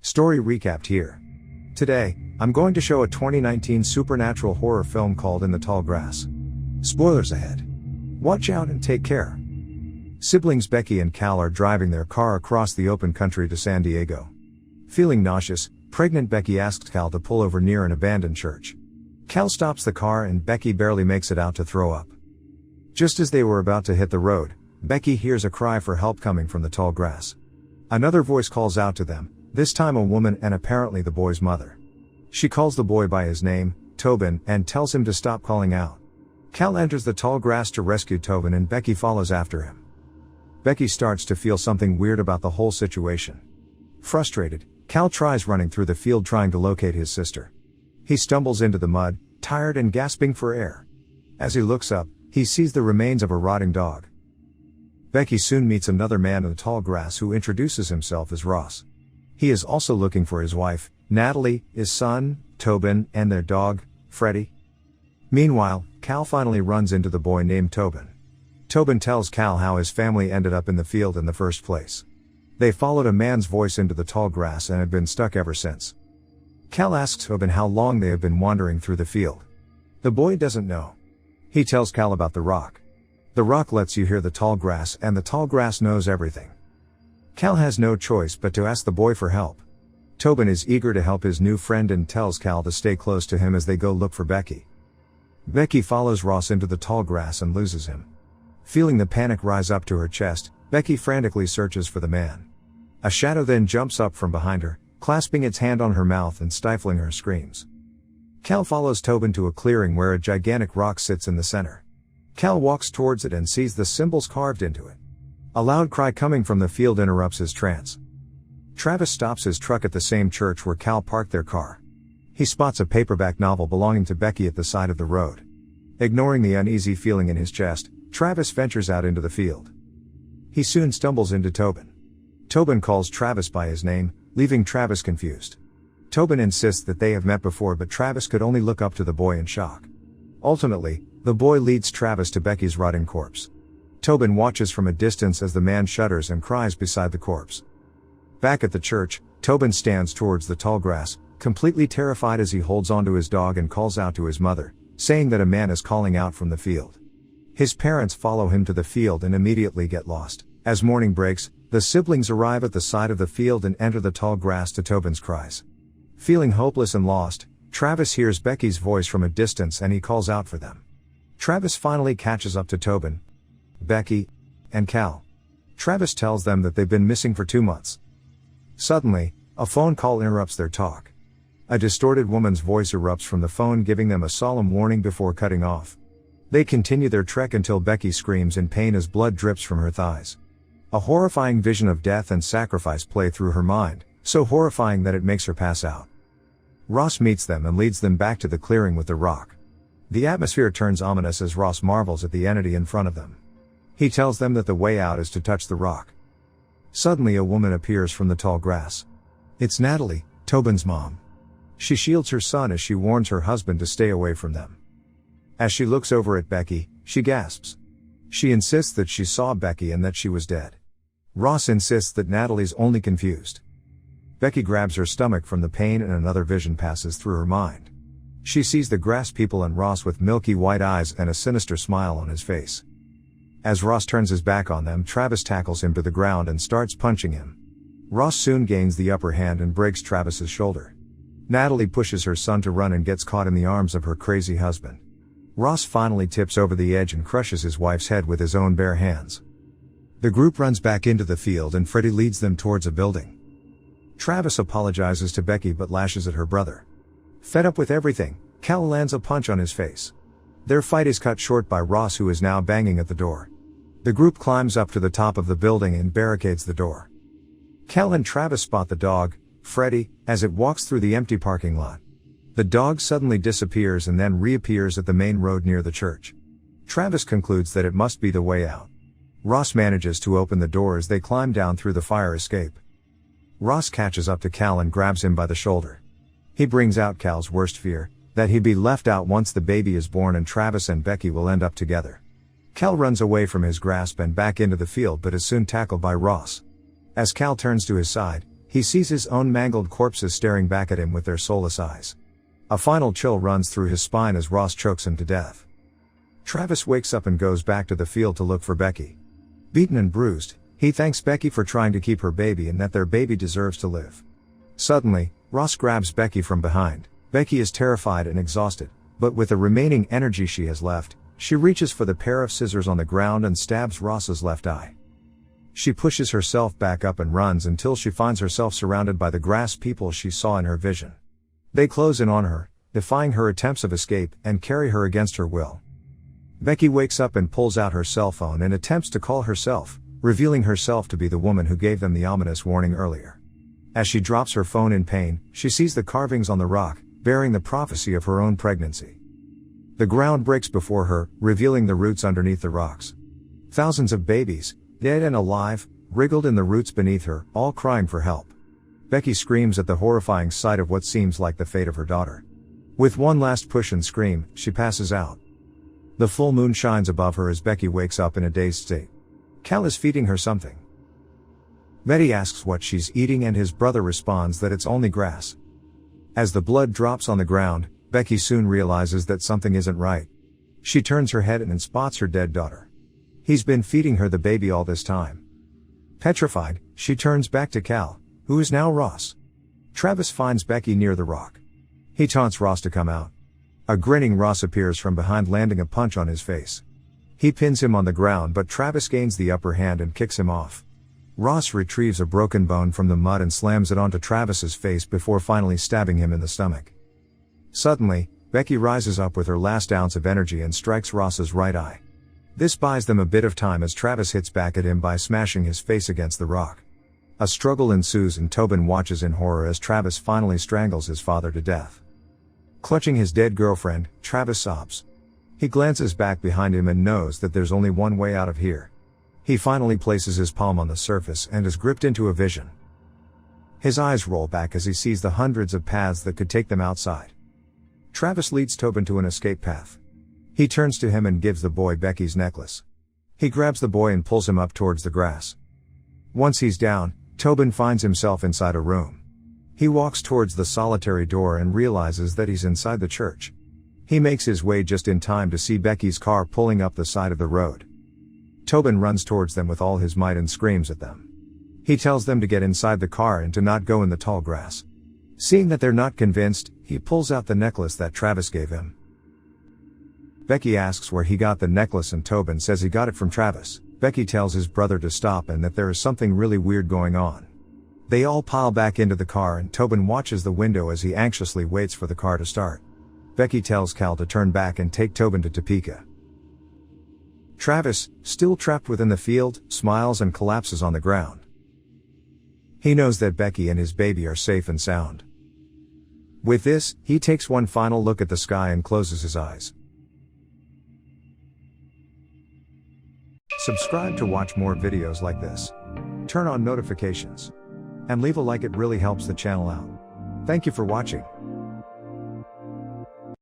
Story recapped here. Today, I'm going to show a 2019 supernatural horror film called In the Tall Grass. Spoilers ahead. Watch out and take care. Siblings Becky and Cal are driving their car across the open country to San Diego. Feeling nauseous, pregnant Becky asks Cal to pull over near an abandoned church. Cal stops the car and Becky barely makes it out to throw up. Just as they were about to hit the road, Becky hears a cry for help coming from the tall grass. Another voice calls out to them, this time a woman and apparently the boy's mother. She calls the boy by his name, Tobin, and tells him to stop calling out. Cal enters the tall grass to rescue Tobin and Becky follows after him. Becky starts to feel something weird about the whole situation. Frustrated, Cal tries running through the field trying to locate his sister. He stumbles into the mud, tired and gasping for air. As he looks up, he sees the remains of a rotting dog. Becky soon meets another man in the tall grass who introduces himself as Ross. He is also looking for his wife, Natalie, his son, Tobin, and their dog, Freddie. Meanwhile, Cal finally runs into the boy named Tobin. Tobin tells Cal how his family ended up in the field in the first place. They followed a man's voice into the tall grass and have been stuck ever since. Cal asks Tobin how long they have been wandering through the field. The boy doesn't know. He tells Cal about the rock. The rock lets you hear the tall grass and the tall grass knows everything. Cal has no choice but to ask the boy for help. Tobin is eager to help his new friend and tells Cal to stay close to him as they go look for Becky. Becky follows Ross into the tall grass and loses him. Feeling the panic rise up to her chest, Becky frantically searches for the man. A shadow then jumps up from behind her, clasping its hand on her mouth and stifling her screams. Cal follows Tobin to a clearing where a gigantic rock sits in the center. Cal walks towards it and sees the symbols carved into it. A loud cry coming from the field interrupts his trance. Travis stops his truck at the same church where Cal parked their car. He spots a paperback novel belonging to Becky at the side of the road. Ignoring the uneasy feeling in his chest, Travis ventures out into the field. He soon stumbles into Tobin. Tobin calls Travis by his name, leaving Travis confused. Tobin insists that they have met before, but Travis could only look up to the boy in shock. Ultimately, the boy leads Travis to Becky's rotting corpse. Tobin watches from a distance as the man shudders and cries beside the corpse. Back at the church, Tobin stands towards the tall grass, completely terrified as he holds onto his dog and calls out to his mother, saying that a man is calling out from the field. His parents follow him to the field and immediately get lost. As morning breaks, the siblings arrive at the side of the field and enter the tall grass to Tobin's cries. Feeling hopeless and lost, Travis hears Becky's voice from a distance and he calls out for them. Travis finally catches up to Tobin, Becky, and Cal. Travis tells them that they've been missing for 2 months. Suddenly, a phone call interrupts their talk. A distorted woman's voice erupts from the phone giving them a solemn warning before cutting off. They continue their trek until Becky screams in pain as blood drips from her thighs. A horrifying vision of death and sacrifice play through her mind, so horrifying that it makes her pass out. Ross meets them and leads them back to the clearing with the rock. The atmosphere turns ominous as Ross marvels at the entity in front of them. He tells them that the way out is to touch the rock. Suddenly a woman appears from the tall grass. It's Natalie, Tobin's mom. She shields her son as she warns her husband to stay away from them. As she looks over at Becky, she gasps. She insists that she saw Becky and that she was dead. Ross insists that Natalie's only confused. Becky grabs her stomach from the pain and another vision passes through her mind. She sees the grass people and Ross with milky white eyes and a sinister smile on his face. As Ross turns his back on them, Travis tackles him to the ground and starts punching him. Ross soon gains the upper hand and breaks Travis's shoulder. Natalie pushes her son to run and gets caught in the arms of her crazy husband. Ross finally tips over the edge and crushes his wife's head with his own bare hands. The group runs back into the field and Freddie leads them towards a building. Travis apologizes to Becky but lashes at her brother. Fed up with everything, Cal lands a punch on his face. Their fight is cut short by Ross, who is now banging at the door. The group climbs up to the top of the building and barricades the door. Cal and Travis spot the dog, Freddie, as it walks through the empty parking lot. The dog suddenly disappears and then reappears at the main road near the church. Travis concludes that it must be the way out. Ross manages to open the door as they climb down through the fire escape. Ross catches up to Cal and grabs him by the shoulder. He brings out Cal's worst fear, that he'd be left out once the baby is born and Travis and Becky will end up together. Cal runs away from his grasp and back into the field but is soon tackled by Ross. As Cal turns to his side, He sees his own mangled corpses staring back at him with their soulless eyes. A final chill runs through his spine as Ross chokes him to death. Travis wakes up and goes back to the field to look for Becky. Beaten and bruised, he thanks Becky for trying to keep her baby and that their baby deserves to live. Suddenly, Ross grabs Becky from behind. Becky is terrified and exhausted, but with the remaining energy she has left, she reaches for the pair of scissors on the ground and stabs Ross's left eye. She pushes herself back up and runs until she finds herself surrounded by the grass people she saw in her vision. They close in on her, defying her attempts of escape, and carry her against her will. Becky wakes up and pulls out her cell phone and attempts to call herself, revealing herself to be the woman who gave them the ominous warning earlier. As she drops her phone in pain, she sees the carvings on the rock, bearing the prophecy of her own pregnancy. The ground breaks before her, revealing the roots underneath the rocks. Thousands of babies, dead and alive, wriggled in the roots beneath her, all crying for help. Becky screams at the horrifying sight of what seems like the fate of her daughter. With one last push and scream, she passes out. The full moon shines above her as Becky wakes up in a dazed state. Cal is feeding her something. Betty asks what she's eating and his brother responds that it's only grass. As the blood drops on the ground, Becky soon realizes that something isn't right. She turns her head and spots her dead daughter. He's been feeding her the baby all this time. Petrified, she turns back to Cal, who is now Ross. Travis finds Becky near the rock. He taunts Ross to come out. A grinning Ross appears from behind, landing a punch on his face. He pins him on the ground, but Travis gains the upper hand and kicks him off. Ross retrieves a broken bone from the mud and slams it onto Travis's face before finally stabbing him in the stomach. Suddenly, Becky rises up with her last ounce of energy and strikes Ross's right eye. This buys them a bit of time as Travis hits back at him by smashing his face against the rock. A struggle ensues and Tobin watches in horror as Travis finally strangles his father to death. Clutching his dead girlfriend, Travis sobs. He glances back behind him and knows that there's only one way out of here. He finally places his palm on the surface and is gripped into a vision. His eyes roll back as he sees the hundreds of paths that could take them outside. Travis leads Tobin to an escape path. He turns to him and gives the boy Becky's necklace. He grabs the boy and pulls him up towards the grass. Once he's down, Tobin finds himself inside a room. He walks towards the solitary door and realizes that he's inside the church. He makes his way just in time to see Becky's car pulling up the side of the road. Tobin runs towards them with all his might and screams at them. He tells them to get inside the car and to not go in the tall grass. Seeing that they're not convinced, he pulls out the necklace that Travis gave him. Becky asks where he got the necklace and Tobin says he got it from Travis. Becky tells his brother to stop and that there is something really weird going on. They all pile back into the car and Tobin watches the window as he anxiously waits for the car to start. Becky tells Cal to turn back and take Tobin to Topeka. Travis, still trapped within the field, smiles and collapses on the ground. He knows that Becky and his baby are safe and sound. With this, he takes one final look at the sky and closes his eyes. Subscribe to watch more videos like this. Turn on notifications. And leave a like, it really helps the channel out. Thank you for watching.